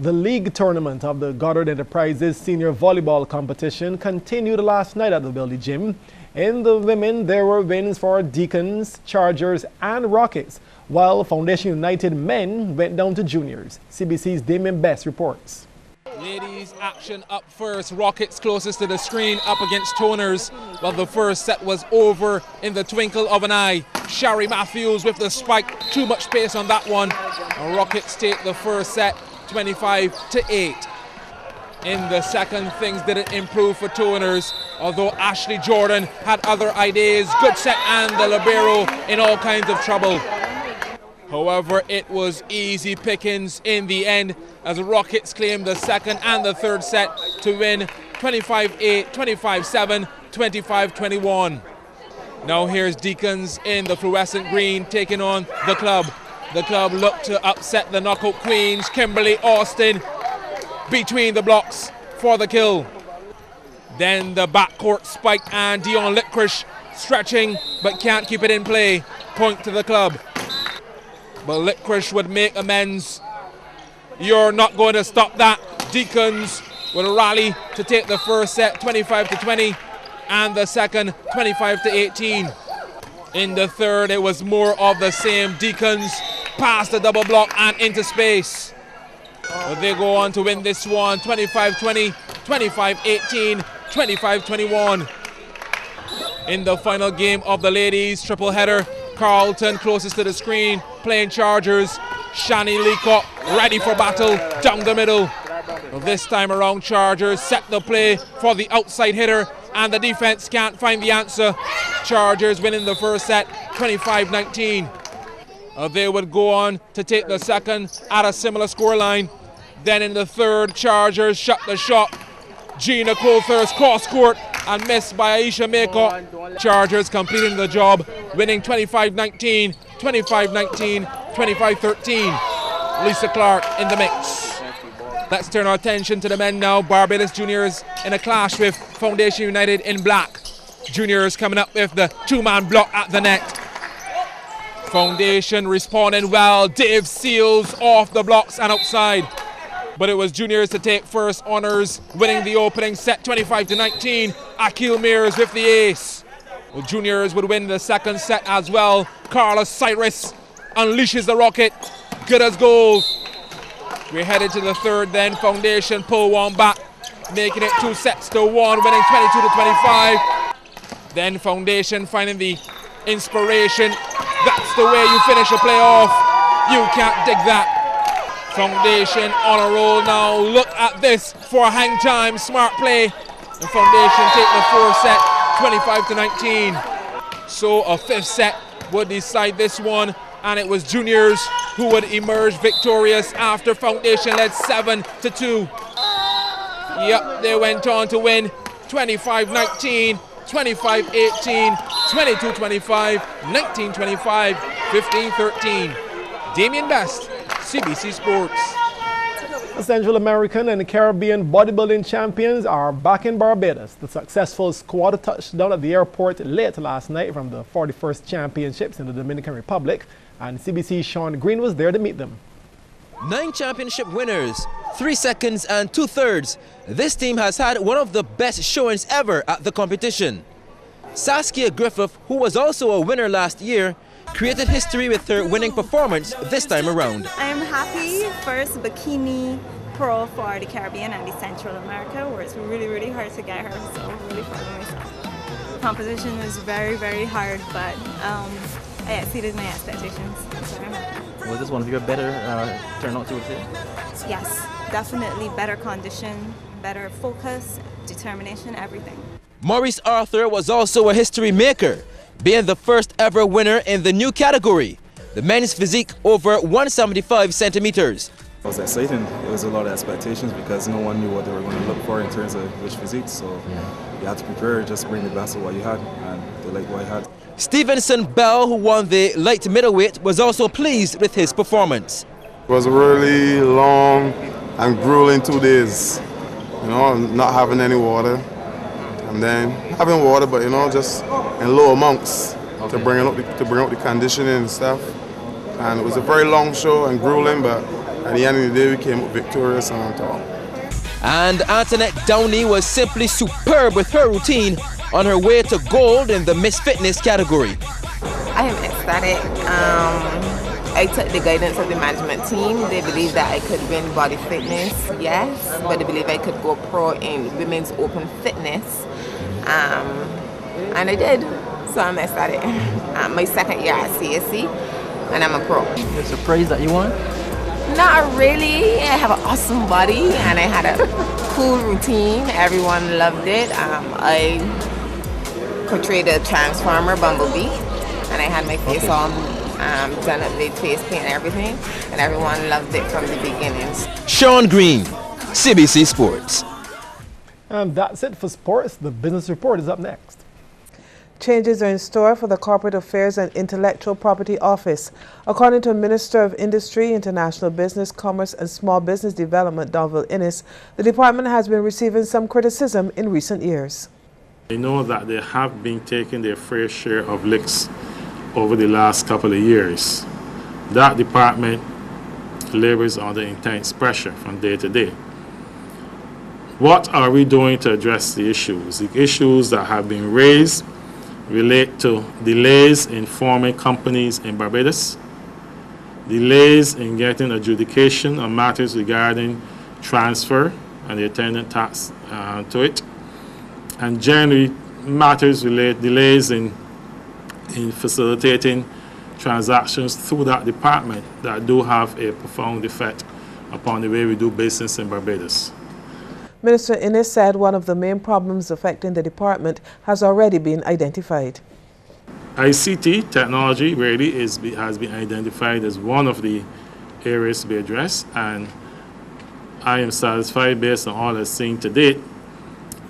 The league tournament of the Goddard Enterprises Senior Volleyball Competition continued last night at the Billy Gym. In the women, there were wins for Deacons, Chargers, and Rockets, while Foundation United men went down to juniors. CBC's Damien Best reports. Ladies action up first. Rockets closest to the screen up against Toners. Well, the first set was over in the twinkle of an eye. Shari Matthews with the spike. Too much pace on that one. And Rockets take the first set 25-8. In the second, things didn't improve for Toners, although Ashley Jordan had other ideas. Good set and the libero in all kinds of trouble. However, it was easy pickings in the end as Rockets claimed the second and the third set to win 25-8, 25-7, 25-21. Now here's Deacons in the fluorescent green taking on the club. The club looked to upset the knockout queens. Kimberly Austin between the blocks for the kill. Then the backcourt spike and Dion Litkrish stretching but can't keep it in play. Point to the club. But Litkrish would make amends. You're not going to stop that. Deacons would rally to take the first set 25-20 and the second 25-18. In the third, it was more of the same. Deacons past the double block and into space. But they go on to win this one 25-20, 25-18, 25-21. In the final game of the ladies triple header, Carlton closest to the screen, playing Chargers. Shani Leacock ready for battle down the middle. Well, this time around, Chargers set the play for the outside hitter, and the defense can't find the answer. Chargers winning the first set 25-19. They would go on to take the second at a similar scoreline. Then in the third, Chargers shut the shot. Gina Colthurst cross court and missed by Aisha Maycock. Chargers completing the job, winning 25-19, 25-19, 25-13. Lisa Clark in the mix. Let's turn our attention to the men now. Barbados Juniors in a clash with Foundation United in black. Juniors coming up with the two-man block at the net. Foundation responding well. Dave Seals off the blocks and outside. But it was Juniors to take first honors, winning the opening set 25-19. Akil Mears with the ace. Well, Juniors would win the second set as well. Carla Cyrus unleashes the rocket. Good as gold. We're headed to the third then. Foundation pull one back, making it 2-1, winning 22-25. Then Foundation finding the inspiration. That's the way you finish a playoff. You can't dig that. Foundation on a roll now. Look at this for hang time. Smart play. And Foundation take the fourth set 25-19. So a fifth set would decide this one, and it was Juniors who would emerge victorious after Foundation led 7-2. Yep, they went on to win 25-19, 25-18, 22-25, 19-25, 15-13. Damien Best, CBC Sports. The Central American and Caribbean bodybuilding champions are back in Barbados. The successful squad touched down at the airport late last night from the 41st Championships in the Dominican Republic, and CBC's Sean Green was there to meet them. 9 championship winners, 3 seconds and 2/3. This team has had one of the best showings ever at the competition. Saskia Griffith, who was also a winner last year, created history with her winning performance this time around. I'm happy. First bikini pro for the Caribbean and the Central America, where it's really hard to get her, so I'm really proud of myself. Composition was very hard, but I exceeded my expectations. So I'm happy. Was this one of your better turnouts, you would say? Yes, definitely better condition, better focus, determination, everything. Maurice Arthur was also a history maker, being the first ever winner in the new category, the men's physique over 175 centimeters. It was exciting. It was a lot of expectations because no one knew what they were going to look for in terms of which physique, so you had to prepare, just bring the best of what you had, and they liked what I had. Stevenson Bell, who won the light middleweight, was also pleased with his performance. It was a really long and grueling 2 days, you know, not having any water, and then having water, but you know, just in low amounts to bring up the conditioning and stuff. And it was a very long show and grueling, but At the end of the day, we came victorious and on top. And Antoinette Downey was simply superb with her routine on her way to gold in the Miss Fitness category. I am ecstatic. I took the guidance of the management team. They believe that I could win body fitness, yes, but they believe I could go pro in women's open fitness. And I did, so I'm ecstatic. My second year at CSC, and I'm a pro. You're surprised that you won? Not really. I have an awesome body, and I had a cool routine. Everyone loved it. I portrayed a transformer bumblebee, and I had my face all done up with face paint and everything, and everyone loved it from the beginnings. Sean Green, CBC Sports. And that's it for sports. The business report is up next. Changes are in store for the Corporate Affairs and Intellectual Property Office. According to Minister of Industry, International Business, Commerce and Small Business Development, Donville Innes, the department has been receiving some criticism in recent years. I know that they have been taking their fair share of licks over the last couple of years. That department labors under intense pressure from day to day. What are we doing to address the issues? The issues that have been raised relate to delays in forming companies in Barbados, delays in getting adjudication on matters regarding transfer and the attendant tax to it, and generally matters delays in facilitating transactions through that department that do have a profound effect upon the way we do business in Barbados. Minister Innes said one of the main problems affecting the department has already been identified. ICT technology really has been identified as one of the areas to be addressed, and I am satisfied based on all I've seen to date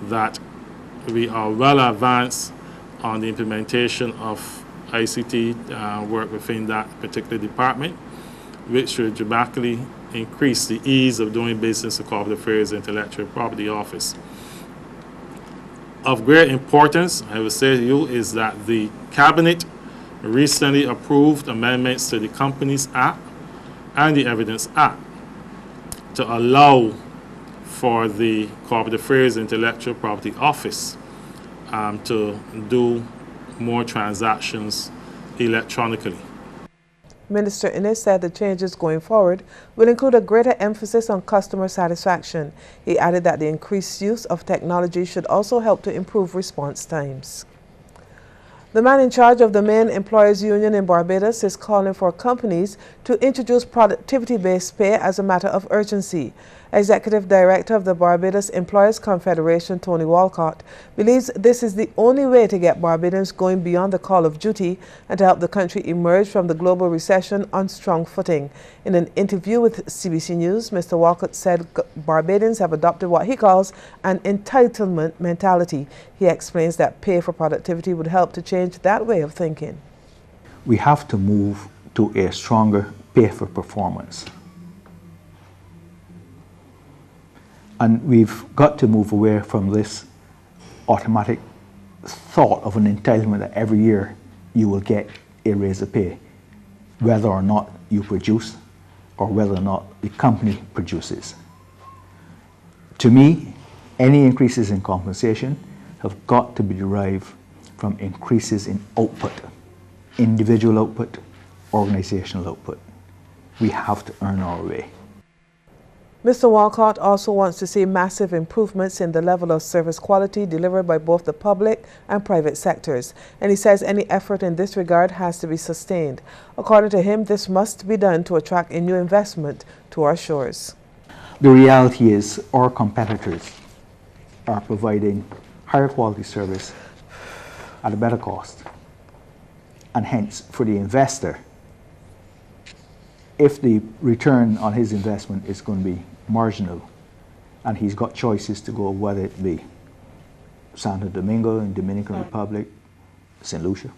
that we are well advanced on the implementation of ICT work within that particular department, which should dramatically increase the ease of doing business with Corporate Affairs and Intellectual Property Office. Of great importance, I would say to you, is that the Cabinet recently approved amendments to the Companies Act and the Evidence Act to allow for the Corporate Affairs and Intellectual Property Office to do more transactions electronically. Minister Innes said the changes going forward will include a greater emphasis on customer satisfaction. He added that the increased use of technology should also help to improve response times. The man in charge of the main employers union in Barbados is calling for companies to introduce productivity-based pay as a matter of urgency. Executive Director of the Barbados Employers Confederation, Tony Walcott, believes this is the only way to get Barbadians going beyond the call of duty and to help the country emerge from the global recession on strong footing. In an interview with CBC News, Mr. Walcott said Barbadians have adopted what he calls an entitlement mentality. He explains that pay for productivity would help to change that way of thinking. We have to move to a stronger pay for performance. And we've got to move away from this automatic thought of an entitlement that every year you will get a raise of pay, whether or not you produce or whether or not the company produces. To me, any increases in compensation have got to be derived from increases in output, individual output, organizational output. We have to earn our way. Mr. Walcott also wants to see massive improvements in the level of service quality delivered by both the public and private sectors, and he says any effort in this regard has to be sustained. According to him, this must be done to attract a new investment to our shores. The reality is our competitors are providing higher quality service at a better cost, and hence for the investor, if the return on his investment is going to be marginal and he's got choices to go, whether it be Santo Domingo in Dominican Republic, St. Lucia,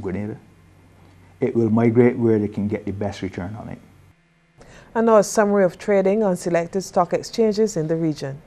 Grenada, it will migrate where they can get the best return on it. And now a summary of trading on selected stock exchanges in the region.